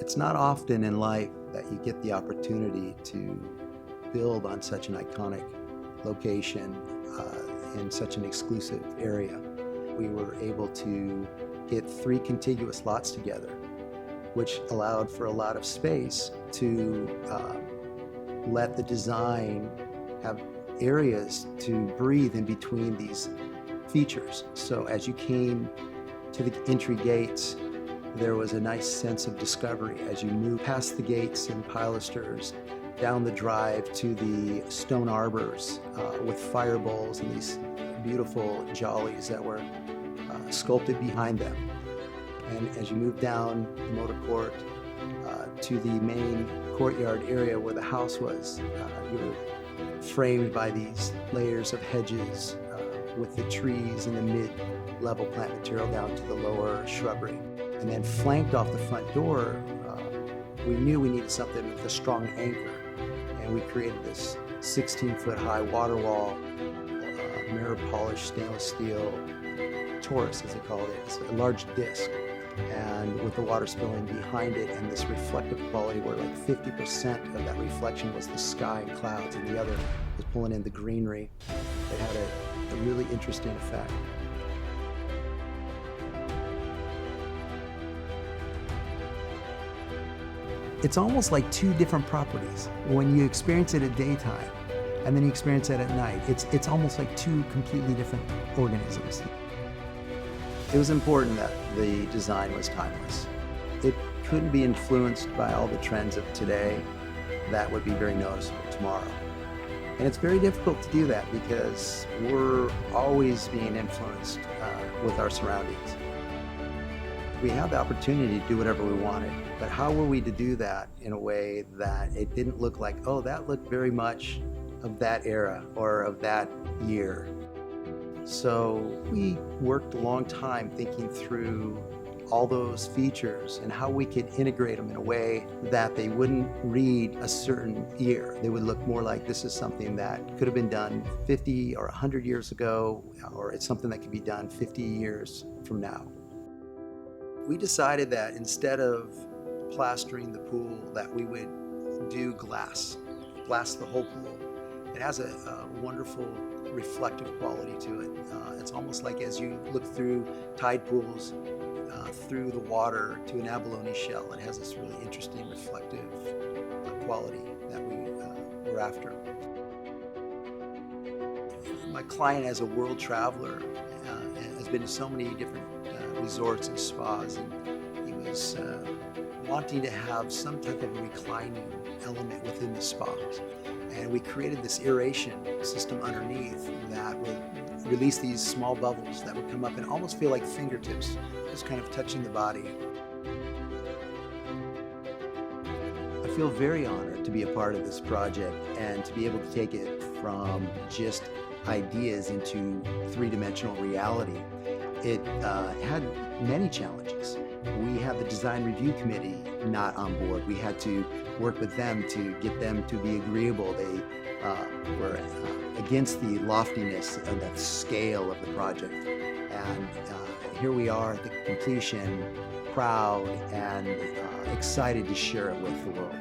It's not often in life that you get the opportunity to build on such an iconic location in such an exclusive area. We were able to get 3 contiguous lots together, which allowed for a lot of space to let the design have areas to breathe in between these features. So as you came to the entry gates, there was a nice sense of discovery as you moved past the gates and pilasters, down the drive to the stone arbors with fire bowls and these beautiful jollies that were sculpted behind them. And as you move down the motor court to the main courtyard area where the house was, you were framed by these layers of hedges with the trees and the mid-level plant material down to the lower shrubbery. And then flanked off the front door, we knew we needed something with a strong anchor. And we created this 16-foot high water wall, mirror polished stainless steel torus, as they called it. It's a large disc. And with the water spilling behind it and this reflective quality where like 50% of that reflection was the sky and clouds and the other was pulling in the greenery, it had a really interesting effect. It's almost like 2 different properties. When you experience it at daytime and then you experience it at night, it's almost like 2 completely different organisms. It was important that the design was timeless. It couldn't be influenced by all the trends of today. That would be very noticeable tomorrow. And it's very difficult to do that because we're always being influenced with our surroundings. We had the opportunity to do whatever we wanted, but how were we to do that in a way that it didn't look like, oh, that looked very much of that era or of that year? So we worked a long time thinking through all those features and how we could integrate them in a way that they wouldn't read a certain year. They would look more like this is something that could have been done 50 or 100 years ago, or it's something that could be done 50 years from now. We decided that instead of plastering the pool, that we would do glass the whole pool. It has a wonderful reflective quality to it. It's almost like as you look through tide pools, through the water to an abalone shell, it has this really interesting reflective quality that we were after. My client, as a world traveler, has been to so many different resorts and spas, and he was wanting to have some type of reclining element within the spas. And we created this aeration system underneath that would release these small bubbles that would come up and almost feel like fingertips, just kind of touching the body. I feel very honored to be a part of this project and to be able to take it from just ideas into 3-dimensional reality. It had many challenges. We had the design review committee not on board. We had to work with them to get them to be agreeable. They were against the loftiness and the scale of the project. And here we are at the completion, proud and excited to share it with the world.